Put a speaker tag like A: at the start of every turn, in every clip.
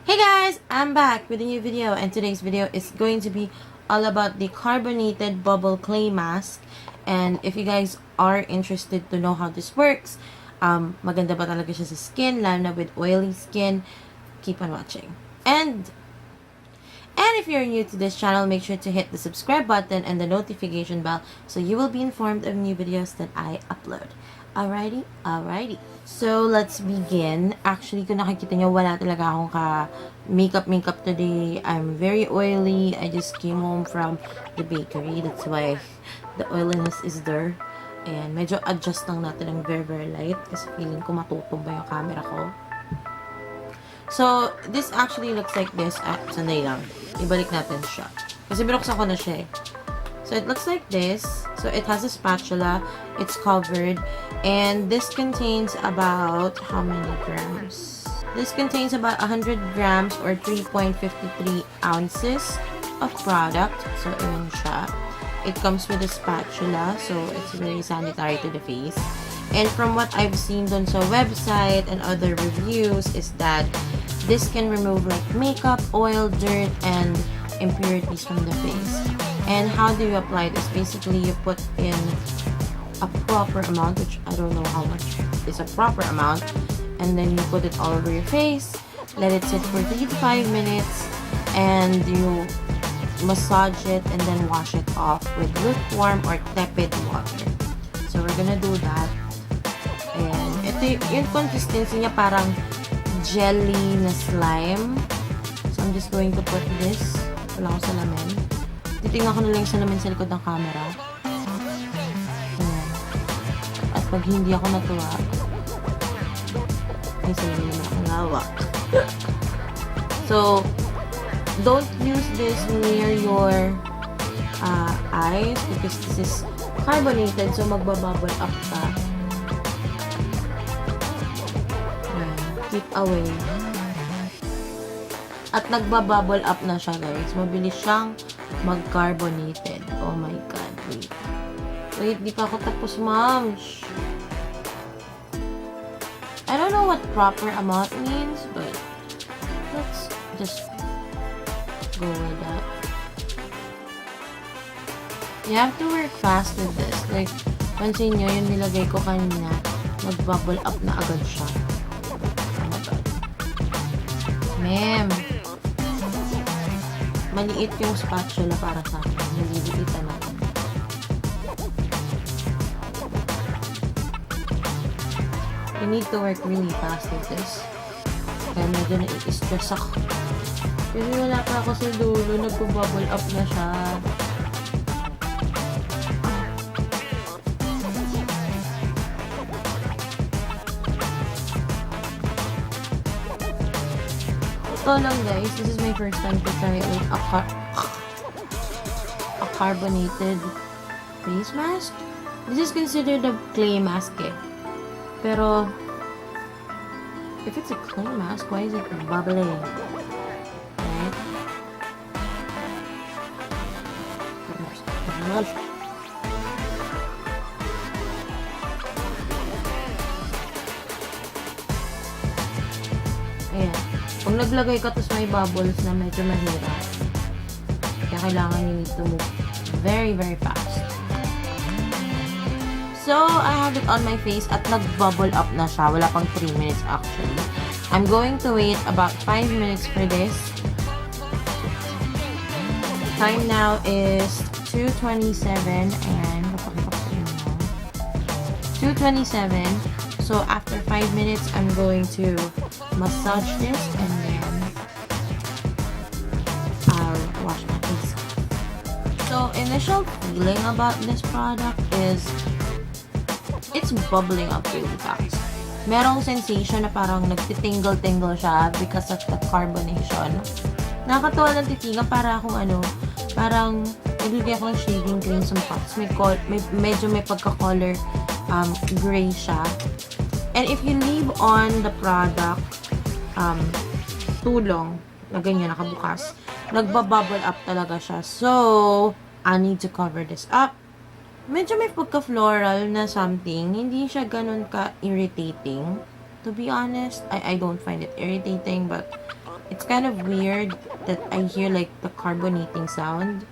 A: Hey guys, I'm back with a new video, and today's video is going to be all about the carbonated bubble clay mask. And if you guys are interested to know how this works, maganda ba talaga siya sa skin, lalo na with oily skin, keep on watching. And if you're new to this channel, make sure to hit the subscribe button and the notification bell so you will be informed of new videos that I upload. Alrighty? So, let's begin. Actually, kung nakikita nyo, wala talaga akong makeup today. I'm very oily. I just came home from the bakery. That's why the oiliness is there. And medyo adjust lang natin ng very light kasi feeling ko matutumba yung camera ko. So, this actually looks like this. Sanday lang. Ibalik natin siya. Kasi binuksan ko na siya eh. So, it looks like this. So, it has a spatula. It's covered. And this contains about, how many grams? This contains about 100 grams or 3.53 ounces of product. So, yun siya. It comes with a spatula. So, it's very sanitary to the face. And from what I've seen dun sa website and other reviews is that this can remove like makeup, oil, dirt, and impurities from the face. And how do you apply this? Basically, you put in a proper amount, which I don't know how much is a proper amount, and then you put it all over your face, let it sit for 3 to 5 minutes, and you massage it and then wash it off with lukewarm or tepid water. So, we're gonna do that. And ito yung consistency niya parang jelly na slime. So, I'm just going to put this. Wala akong salamin. Titingnan ko na lang yung salamin sa likod ng camera. Ayan. At pag hindi ako natuwa, ay salamin naman akong hawak. So, don't use this near your eyes because this is carbonated, so magbabubble up ka. Ayan. Keep away. At nagbabubble up na siya, guys. Mabilis siyang mag-carbonated. Oh my God. Wait, di pa ako tapos, ma'am. I don't know what proper amount means, but let's just go with that. You have to work fast with this. Like, pansin nyo, yung nilagay ko kanina, mag-bubble up na agad siya. Oh my God. Ma'am. Maliit yung spatula para sa akin. Naliliitan na. You need to work really fast with this. Kaya medyo na-i-stress ako. Kasi wala pa ako sa dulo. Nag-bubble up na siya. Ito lang guys, this is my first time to try like a carbonated face mask. This is considered a clay mask eh. Pero, if it's a clay mask, why is it bubbling? Right? Ayan. Kung naglagay ka tapos may bubbles na medyo mahirap, kaya kailangan you need to move very fast. So, I have it on my face at nag-bubble up na siya. Wala pang 3 minutes actually. I'm going to wait about 5 minutes for this. Time now is 2:27 and 2:27. So, after 5 minutes, I'm going to massage this and then I'll wash my face. So, initial feeling about this product is it's bubbling up really fast. Merong sensation na parang nagtitingle-tingle siya because of the carbonation. Nakakatawa lang titingan para akong parang naglagay ako ng shaving cream sa mukha. Medyo may pagka-color gray siya. And if you leave on the product too long, na ganyan, nakabukas, nagbabubble up talaga siya. So, I need to cover this up. Medyo may pagka-floral na something. Hindi siya ganun ka-irritating. To be honest, I don't find it irritating, but it's kind of weird that I hear like the carbonating sound.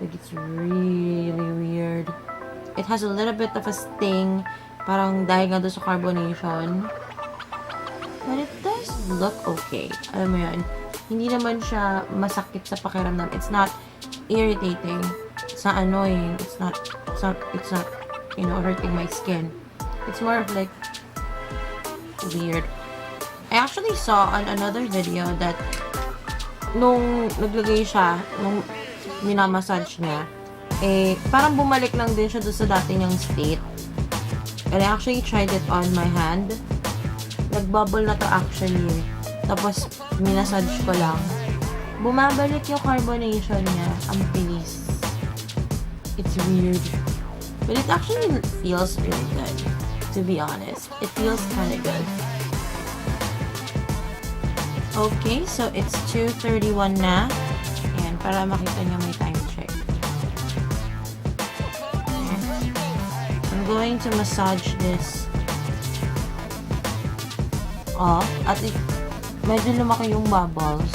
A: Like, it's really weird. It has a little bit of a sting, parang dahil nga doon sa carbonation. But it does look okay. Alam mo yun, hindi naman siya masakit sa pakiramdam. It's not irritating. It's not annoying. It's not, you know, hurting my skin. It's more of like weird. I actually saw on another video that nung naglagay siya, nung minamassage niya, eh, parang bumalik lang din siya doon sa dati niyang state. And I actually tried it on my hand. Nagbubble na to actually. Tapos, minassage ko lang. Bumabalik yung carbonation niya. Ang bilis. It's weird. But it actually feels really good. To be honest. It feels kind of good. Okay, so it's 2:31 na. Ayan, para makita niyo may time check. Ayan. I'm going to massage this off. At medyo lumaki yung bubbles.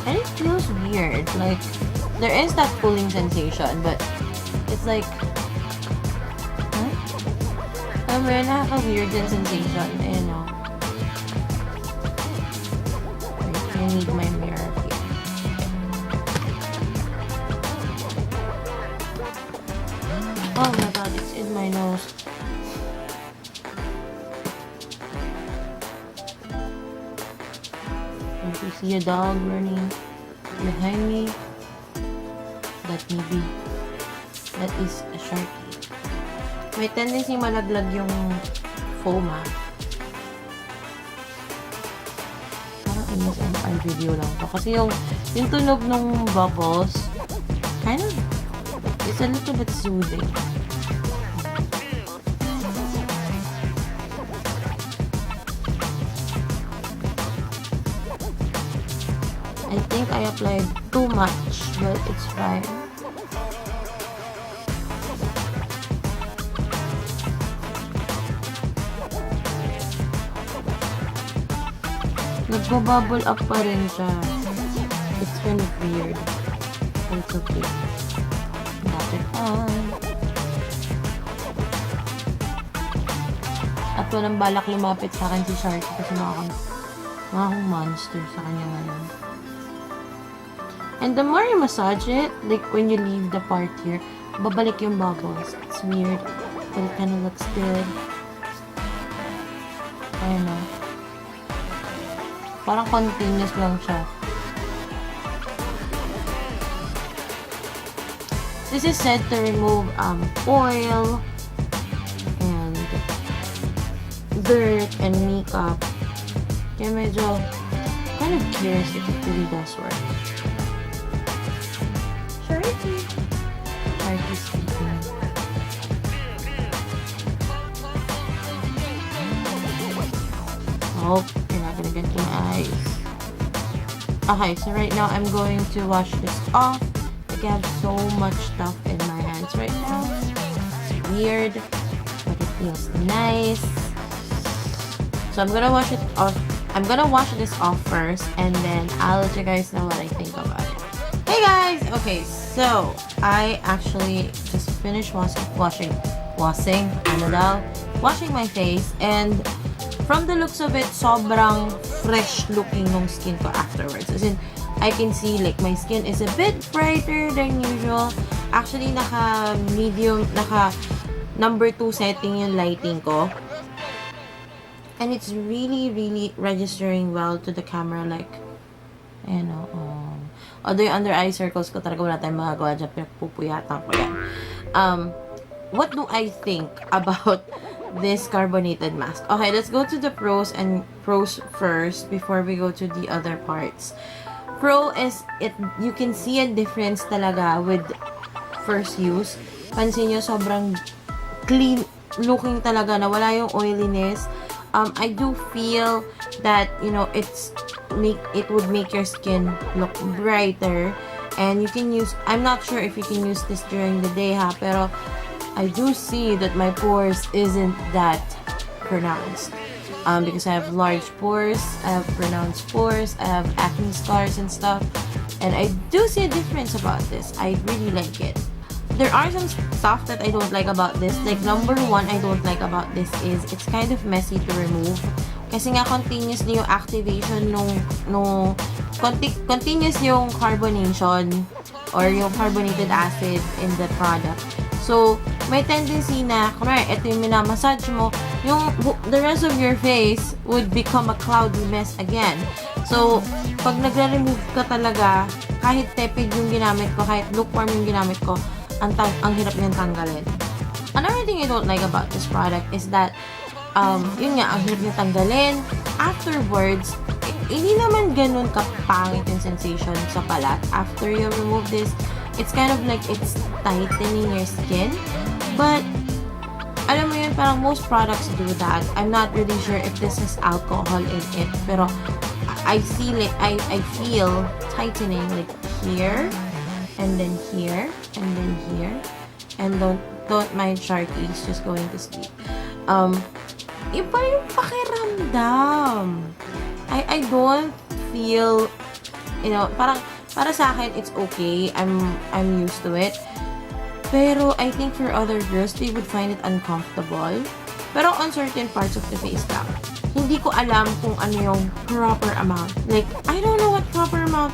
A: And it feels weird. Like, there is that pulling sensation, but it's like, alam mo yun, nakaka-weird din sensation. Ayan o. Wait, I need my mirror here. Oh my god, it's in my nose. If you see a dog running behind me, that is a sharky. May tendency malaglag yung foam, ha. Parang ASMR video lang to. Kasi yung tunog ng bubbles, kind of, it's a little bit soothing. I think I applied too much, but it's fine. Nagbo-bubble up pa rin siya. It's kind of weird. But it's okay. Tap it on. At walang balak lumapit sa akin si Sharky kasi mga akong monster sa kanya ngayon. And the more you massage it, like when you leave the part here, babalik yung bubbles. It's weird, but it kind of looks good. I don't know. Parang continuous lang siya. This is said to remove oil and dirt and makeup. Kaya medyo kind of curious if it really does work. Sharky speaking. Oh, you're not gonna get my eyes. Okay, so right now I'm going to wash this off. Like, I have so much stuff in my hands right now. It's weird, but it feels nice. So I'm gonna wash it off. I'm gonna wash this off first, and then I'll let you guys know what I think about it. Hey guys! Okay, so I actually just finished washing my face, and from the looks of it, sobrang fresh looking ng skin ko afterwards. As in, I can see like my skin is a bit brighter than usual. Actually, naka number 2 setting yung lighting ko. And it's really registering well to the camera, like, you know, although yung under eye circles ko talaga wala tayong magagawa dyan, pinagpupuyatan ko yan. What do I think about this carbonated mask? Okay, let's go to the pros first before we go to the other parts. Pro is you can see a difference talaga with first use. Pansin nyo, sobrang clean looking talaga, na wala yung oiliness. I do feel that, you know, it would make your skin look brighter, and you can use, I'm not sure if you can use this during the day, ha, pero I do see that my pores isn't that pronounced. because I have large pores, I have pronounced pores, I have acne scars and stuff, and I do see a difference about this. I really like it. There are some stuff that I don't like about this. Like, number one I don't like about this is it's kind of messy to remove. Kasi nga continuously yung activation continuous yung carbonation or yung carbonated acid in the product. So, may tendency na, kunwari, ito yung minamassage mo, the rest of your face would become a cloudy mess again. So, pag nagre-remove ka talaga, kahit tepid yung ginamit ko, kahit lukewarm yung ginamit ko, ang hirap niyang tanggalin. Another thing I don't like about this product is that, yun nga, ang hirap niya tanggalin. Afterwards, hindi naman ganun kapangit yung sensation sa balat. After you remove this, it's kind of like it's tightening your skin. But, alam mo yun, parang most products do that. I'm not really sure if this has alcohol in it. Pero, I feel tightening like here, and then here, and then here. And don't mind Sharky, he's just going to sleep. Iba yung pakiramdam. I don't feel, parang para sa akin it's okay. I'm used to it. Pero I think for other girls, they would find it uncomfortable. Pero on certain parts of the face lang. Hindi ko alam kung ano yung proper amount. Like, I don't know what proper amount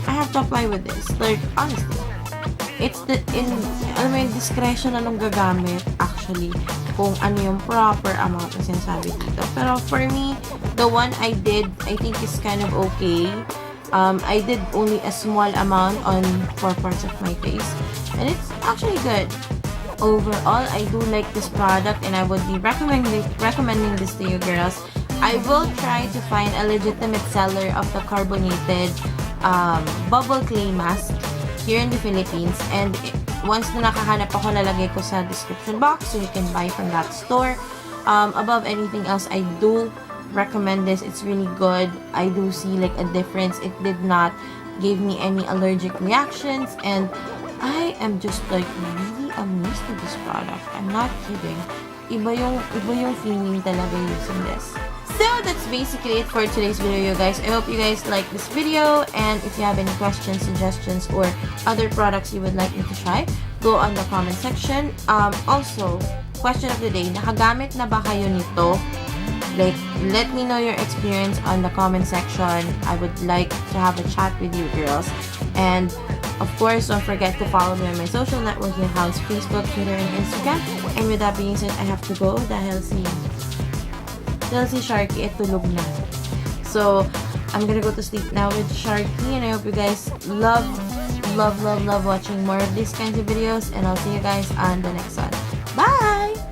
A: I have to apply with this. Like, honestly. It's alam mo yung discretion na nung gagamit, actually, kung ano yung proper amount na sinasabi dito. Pero for me, the one I did, I think is kind of okay. I did only a small amount on 4 parts of my face. And it's actually good. Overall, I do like this product and I would be recommending this to you girls. I will try to find a legitimate seller of the carbonated bubble clay mask here in the Philippines, and once na nakahanap ako, lalagay ko sa description box so you can buy from that store. Above anything else, I do recommend this. It's really good. I do see like a difference. It did not give me any allergic reactions, and I am just like really amazed with this product. I'm not kidding. Iba yung feeling talaga using this. So, that's basically it for today's video, you guys. I hope you guys like this video, and if you have any questions, suggestions, or other products you would like me to try, go on the comment section. Also, question of the day, nakagamit na ba kayo nito? Like, let me know your experience on the comment section. I would like to have a chat with you girls. And, of course, don't forget to follow me on my social networking accounts, Facebook, Twitter, and Instagram. And with that being said, I have to go dahil si Sharky tulog na. So, I'm gonna go to sleep now with Sharky, and I hope you guys love watching more of these kinds of videos, and I'll see you guys on the next one. Bye!